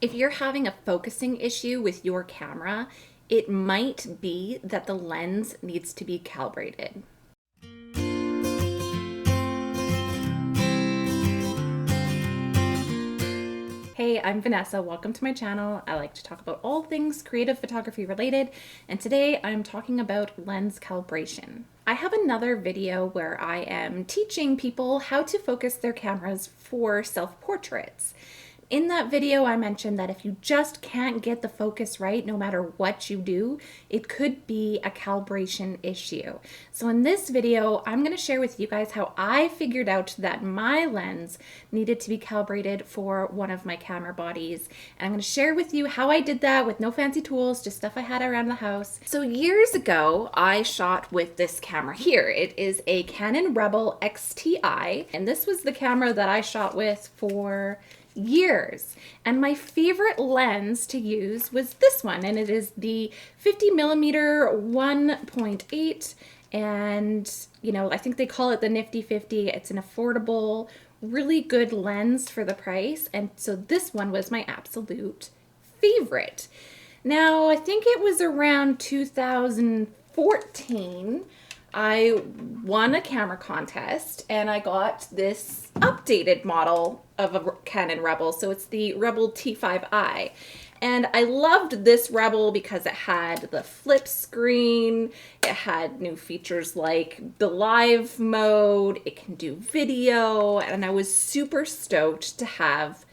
If you're having a focusing issue with your camera, it might be that the lens needs to be calibrated. Hey, I'm Vanessa. Welcome to my channel. I like to talk about all things creative photography related, and today I'm talking about lens calibration. I have another video where I am teaching people how to focus their cameras for self-portraits. In that video, I mentioned that if you just can't get the focus right, no matter what you do, it could be a calibration issue. So in this video, I'm going to share with you guys how I figured out that my lens needed to be calibrated for one of my camera bodies. And I'm going to share with you how I did that with no fancy tools, just stuff I had around the house. So years ago, I shot with this camera here. It is a Canon Rebel XTI, and this was the camera that I shot with for years. And my favorite lens to use was this one, and it is the 50mm 1.8, and I think they call it the Nifty 50. It's an affordable, really good lens for the price, and so this one was my absolute favorite. Now, I think it was around 2014 I won a camera contest and I got this updated model of a Canon Rebel. So it's the Rebel T5i. And I loved this Rebel because it had the flip screen, it had new features like the live mode, it can do video, and I was super stoked to have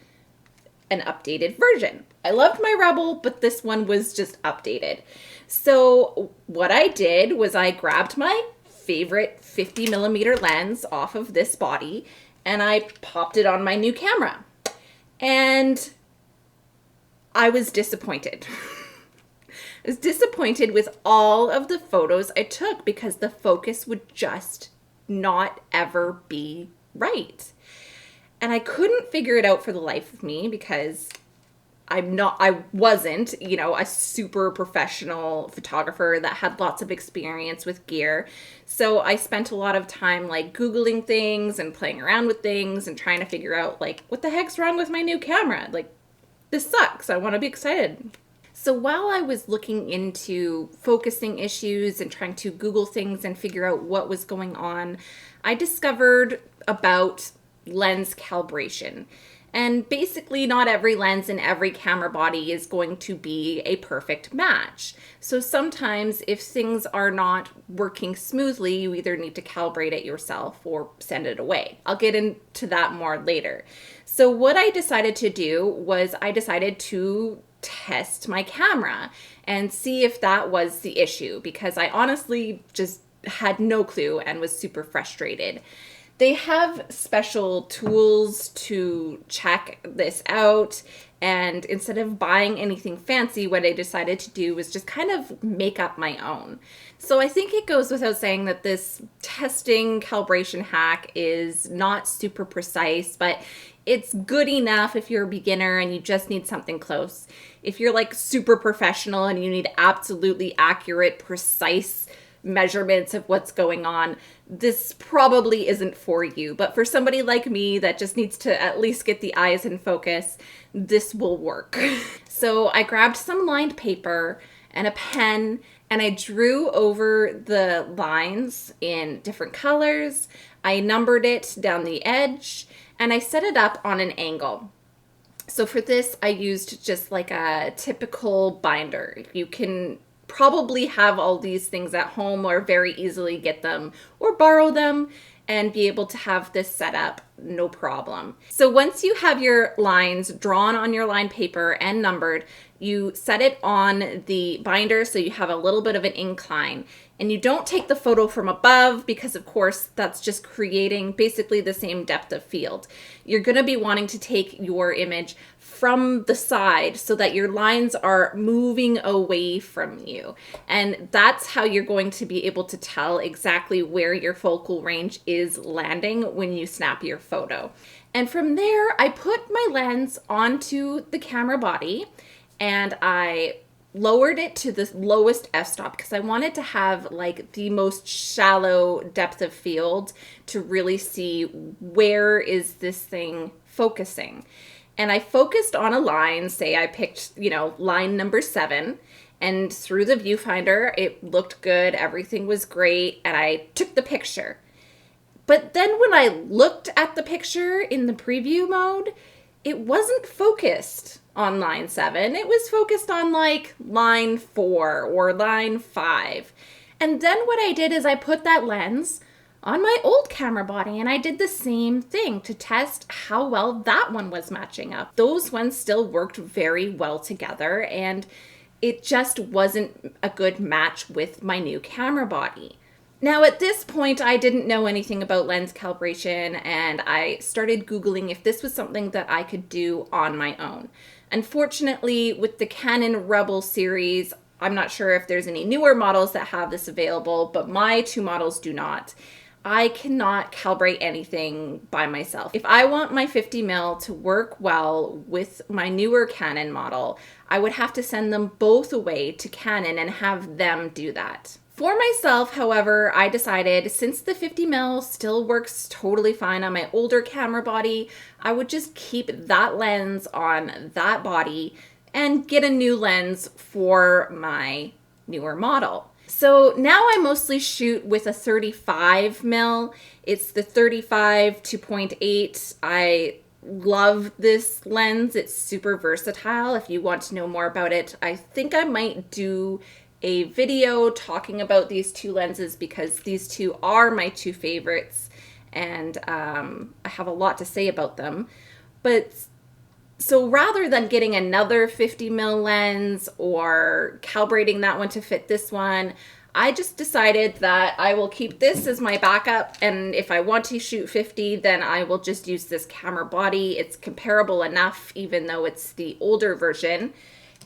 an updated version. I loved my Rebel, but this one was just updated. So what I did was I grabbed my favorite 50mm lens off of this body and I popped it on my new camera. And I was disappointed. I was disappointed with all of the photos I took because the focus would just not ever be right. And I couldn't figure it out for the life of me because I wasn't, a super professional photographer that had lots of experience with gear. So I spent a lot of time Googling things and playing around with things and trying to figure out what the heck's wrong with my new camera? This sucks. I want to be excited. So while I was looking into focusing issues and trying to Google things and figure out what was going on, I discovered about lens calibration. And basically not every lens in every camera body is going to be a perfect match. So sometimes if things are not working smoothly, you either need to calibrate it yourself or send it away. I'll get into that more later. So what I decided to do was I decided to test my camera and see if that was the issue, because I honestly just had no clue and was super frustrated. They have special tools to check this out, and instead of buying anything fancy, what I decided to do was just kind of make up my own. So I think it goes without saying that this testing calibration hack is not super precise, but it's good enough if you're a beginner and you just need something close. If you're super professional and you need absolutely accurate, precise measurements of what's going on, this probably isn't for you. But for somebody like me that just needs to at least get the eyes in focus, this will work. So I grabbed some lined paper and a pen and I drew over the lines in different colors. I numbered it down the edge and I set it up on an angle. So for this, I used just a typical binder. You can probably have all these things at home or very easily get them or borrow them and be able to have this set up no problem. So once you have your lines drawn on your line paper and numbered, you set it on the binder so you have a little bit of an incline. And you don't take the photo from above because, of course, that's just creating basically the same depth of field. You're going to be wanting to take your image from the side so that your lines are moving away from you. And that's how you're going to be able to tell exactly where your focal range is landing when you snap your photo. And from there, I put my lens onto the camera body and I lowered it to the lowest f-stop because I wanted to have the most shallow depth of field to really see where is this thing focusing. and I focused on a line. Say I picked, line number 7, and through the viewfinder, it looked good. Everything was great. And I took the picture. But then when I looked at the picture in the preview mode, it wasn't focused on line 7. It was focused on like line 4 or line 5. And then what I did is I put that lens on my old camera body, and I did the same thing to test how well that one was matching up. Those ones still worked very well together, and it just wasn't a good match with my new camera body. Now, at this point, I didn't know anything about lens calibration, and I started Googling if this was something that I could do on my own. Unfortunately, with the Canon Rebel series, I'm not sure if there's any newer models that have this available, but my 2 models do not. I cannot calibrate anything by myself. If I want my 50mm to work well with my newer Canon model, I would have to send them both away to Canon and have them do that. For myself, however, I decided since the 50mm still works totally fine on my older camera body, I would just keep that lens on that body and get a new lens for my newer model. So now I mostly shoot with a 35mm. It's the 35 2.8. I love this lens. It's super versatile. If you want to know more about it, I think I might do a video talking about these 2 lenses because these 2 are my 2 favorites, and I have a lot to say about them. But so rather than getting another 50mm lens or calibrating that one to fit this one, I just decided that I will keep this as my backup, and if I want to shoot 50, then I will just use this camera body. It's comparable enough, even though it's the older version,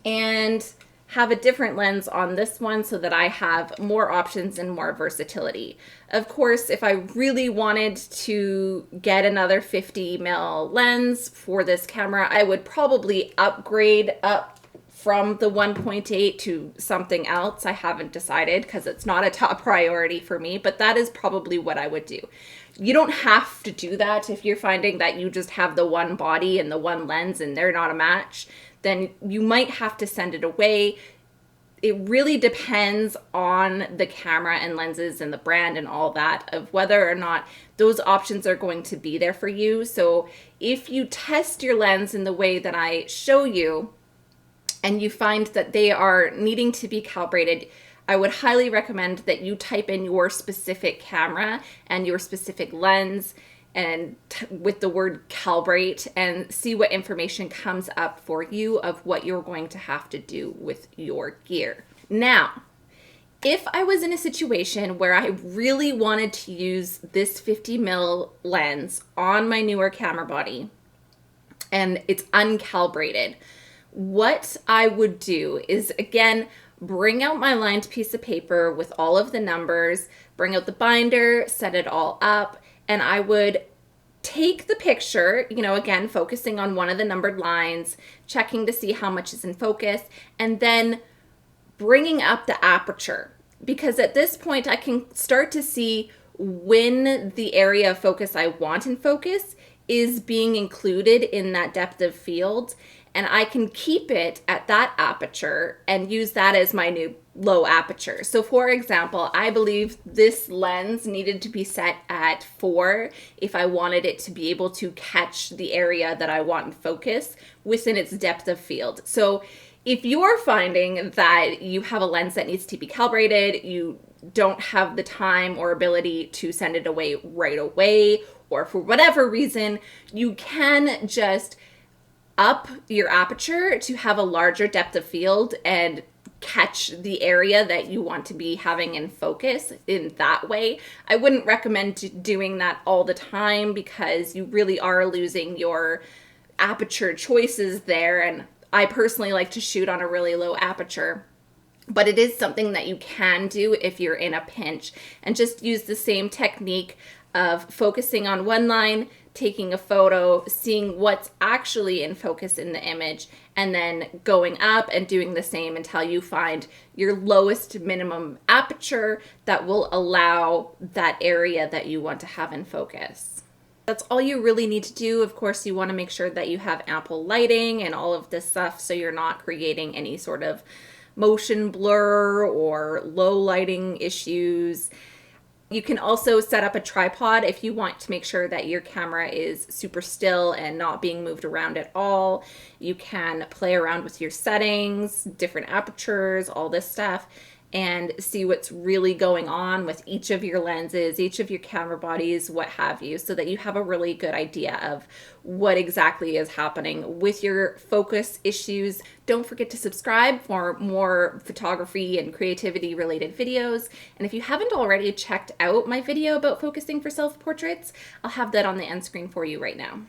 and have a different lens on this one so that I have more options and more versatility. Of course, if I really wanted to get another 50mm lens for this camera, I would probably upgrade up from the 1.8 to something else. I haven't decided because it's not a top priority for me, but that is probably what I would do. You don't have to do that if you're finding that you just have the one body and the one lens and they're not a match. Then you might have to send it away. It really depends on the camera and lenses and the brand and all that of whether or not those options are going to be there for you. So if you test your lens in the way that I show you and you find that they are needing to be calibrated, I would highly recommend that you type in your specific camera and your specific lens and with the word calibrate and see what information comes up for you of what you're going to have to do with your gear. Now, if I was in a situation where I really wanted to use this 50mm lens on my newer camera body and it's uncalibrated, what I would do is, again, bring out my lined piece of paper with all of the numbers, bring out the binder, set it all up, and I would take the picture, again, focusing on one of the numbered lines, checking to see how much is in focus, and then bringing up the aperture. Because at this point, I can start to see when the area of focus I want in focus is being included in that depth of field. And I can keep it at that aperture and use that as my new low aperture. So for example, I believe this lens needed to be set at 4 if I wanted it to be able to catch the area that I want in focus within its depth of field. So if you're finding that you have a lens that needs to be calibrated, you don't have the time or ability to send it away right away, or for whatever reason, you can just up your aperture to have a larger depth of field and catch the area that you want to be having in focus in that way. I wouldn't recommend doing that all the time because you really are losing your aperture choices there. And I personally like to shoot on a really low aperture, but it is something that you can do if you're in a pinch, and just use the same technique of focusing on one line, taking a photo, seeing what's actually in focus in the image, and then going up and doing the same until you find your lowest minimum aperture that will allow that area that you want to have in focus. That's all you really need to do. Of course, you want to make sure that you have ample lighting and all of this stuff so you're not creating any sort of motion blur or low lighting issues. You can also set up a tripod if you want to make sure that your camera is super still and not being moved around at all. You can play around with your settings, different apertures, all this stuff, and see what's really going on with each of your lenses, each of your camera bodies, what have you, so that you have a really good idea of what exactly is happening with your focus issues. Don't forget to subscribe for more photography and creativity related videos. And if you haven't already checked out my video about focusing for self-portraits, I'll have that on the end screen for you right now.